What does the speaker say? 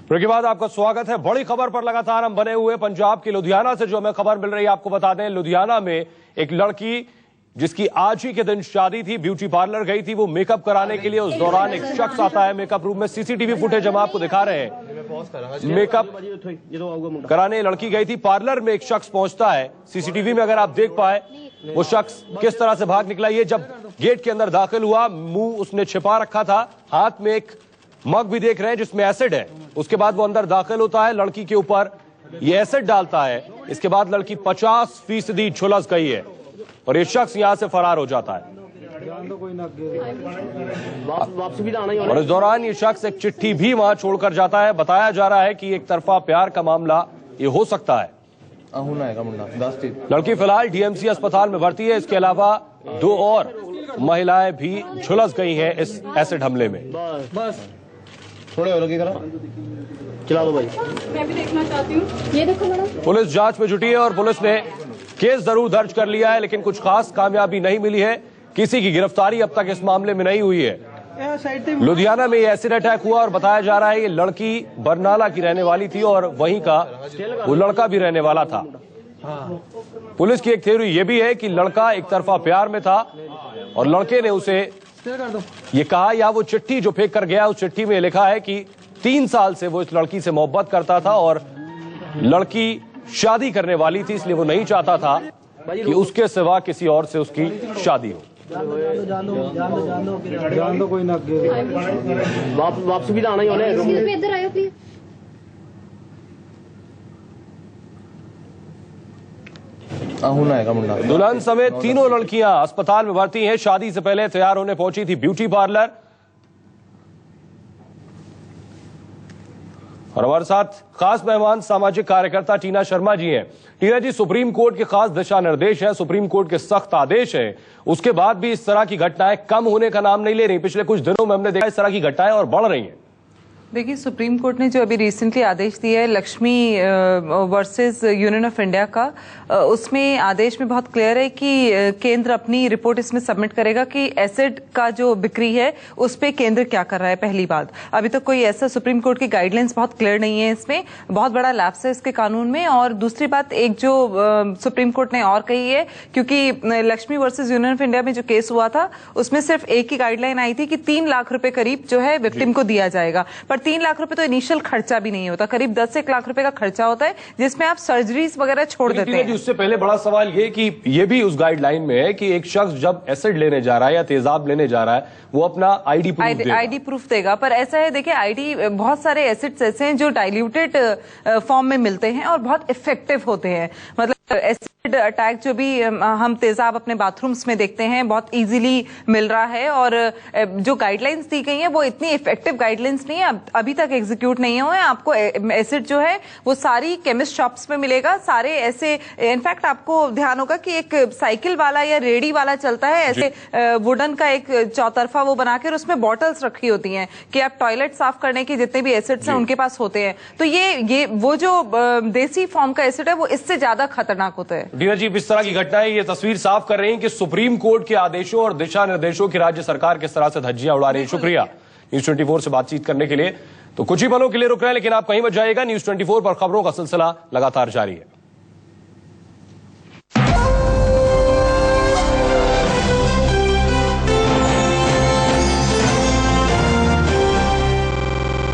Break के बाद आपका स्वागत है। बड़ी खबर पर लगातार हम बने हुए पंजाब की लुधियाना से जो हमें खबर मिल रही है आपको बता दें। लुधियाना में एक लड़की जिसकी आज ही के दिन शादी थी, ब्यूटी पार्लर गई थी वो मेकअप कराने के लिए। उस दौरान एक शख्स आता है मेकअप रूम में। सीसीटीवी फुटेज हम आपको दिखा रहे हैं। मेकअप कराने लड़की गई थी पार्लर में, एक शख्स पहुंचता है। सीसीटीवी में अगर आप देख पाए वो शख्स किस तरह से भाग निकला। ये जब गेट के अंदर दाखिल हुआ, मुंह उसने छिपा रखा था, हाथ में एक मग भी देख रहे हैं जिसमें एसिड है। उसके बाद वो अंदर दाखिल होता है, लड़की के ऊपर ये एसिड डालता है। इसके बाद लड़की 50% झुलस गई है और ये शख्स यहां से फरार हो जाता है। और इस दौरान ये शख्स एक चिट्ठी भी वहां छोड़कर जाता है। बताया जा रहा है कि एक तरफा प्यार का मामला ये हो सकता है। लड़की फिलहाल डीएमसी अस्पताल में भर्ती है। इसके अलावा 2 और महिलाएं भी झुलस गई हैं इस एसिड हमले में। थोड़े और लगे करा चला दो भाई, मैं भी देखना चाहती हूँ। ये देखो मैडम, पुलिस जांच में जुटी है और पुलिस ने केस जरूर दर्ज कर लिया है, लेकिन कुछ खास कामयाबी नहीं मिली है। किसी की गिरफ्तारी अब तक इस मामले में नहीं हुई है। लुधियाना में ये एसिड अटैक हुआ और बताया जा रहा है ये लड़की बरनाला की रहने वाली थी और वहीं का वो लड़का भी रहने वाला था। पुलिस की एक थ्योरी ये भी है कि लड़का एक तरफा प्यार में था और लड़के ने उसे ये कहा, या वो चिट्ठी जो फेंक कर गया उस चिट्ठी में लिखा है कि 3 साल से वो इस लड़की से मोहब्बत करता था और लड़की शादी करने वाली थी, इसलिए वो नहीं चाहता था कि उसके सिवा किसी और से उसकी शादी हो। कोई ना वापस भी आना ही होने। इधर आयो प्लीज। दुल्हन समेत तीनों लड़कियां अस्पताल में भर्ती हैं। शादी से पहले तैयार होने पहुंची थी ब्यूटी पार्लर। और हमारे साथ खास मेहमान सामाजिक कार्यकर्ता टीना शर्मा जी हैं। टीना जी, सुप्रीम कोर्ट के खास दिशा निर्देश है, सुप्रीम कोर्ट के सख्त आदेश है, उसके बाद भी इस तरह की घटनाएं कम होने का नाम नहीं ले रही। पिछले कुछ दिनों में हमने देखा इस तरह की घटनाएं और बढ़ रही हैं। देखिए, सुप्रीम कोर्ट ने जो अभी रिसेंटली आदेश दिया है Lakshmi versus union of India का, उसमें आदेश में बहुत क्लियर है कि केंद्र अपनी रिपोर्ट इसमें सबमिट करेगा कि एसिड का जो बिक्री है उस पे केंद्र क्या कर रहा है। पहली बात, अभी तक कोई ऐसा सुप्रीम कोर्ट की गाइडलाइंस बहुत क्लियर नहीं है, इसमें बहुत बड़ा लैप्स है इसके कानून में। और दूसरी बात, एक जो सुप्रीम कोर्ट ने और कही है, क्योंकि Lakshmi versus union of India में जो केस हुआ था उसमें सिर्फ एक ही गाइडलाइन आई थी कि 3 लाख रुपए करीब जो है विक्टिम को दिया जाएगा। 3 लाख रुपए तो इनिशियल खर्चा भी नहीं होता, करीब 10 से 1 लाख रुपए का खर्चा होता है जिसमें आप सर्जरीज वगैरह छोड़ देते हैं। उससे पहले बड़ा सवाल ये कि ये भी उस गाइडलाइन में है कि एक शख्स जब एसिड लेने जा रहा है या तेजाब लेने जा रहा है वो अपना आईडी प्रूफ देगा। पर ऐसा है, देखिए, आईडी बहुत सारे एसिड्स ऐसे हैं जो डाइल्यूटेड फॉर्म में मिलते हैं और बहुत इफेक्टिव होते हैं। मतलब एसिड अटैक जो भी हम तेजाब अपने बाथरूम्स में देखते हैं बहुत इजीली मिल रहा है। और जो गाइडलाइंस दी गई हैं वो इतनी इफेक्टिव गाइडलाइंस नहीं है, अभी तक एग्जीक्यूट नहीं हुए। आपको एसिड जो है वो सारी केमिस्ट शॉप्स में मिलेगा, सारे ऐसे। इनफैक्ट आपको ध्यान होगा कि एक साइकिल वाला या रेडी वाला चलता है ऐसे, वुडन का एक चौतरफा वो बनाकर उसमें बॉटल्स रखी होती हैं कि आप टॉयलेट साफ करने के जितने भी एसिड्स हैं उनके पास होते हैं। तो ये वो जो देसी फॉर्म का एसिड है वो इससे ज्यादा खतरनाक होता है। टीना जी, इस तरह की घटनाएं ये तस्वीर साफ कर रही हैं कि सुप्रीम कोर्ट के आदेशों और दिशा निर्देशों की राज्य सरकार किस तरह से धज्जियां उड़ा रही है। शुक्रिया न्यूज 24 से बातचीत करने के लिए। तो कुछ ही पलों के लिए रुक रहे हैं, लेकिन आप कहीं मत जाइएगा। न्यूज 24 पर खबरों का सिलसिला लगातार जारी है।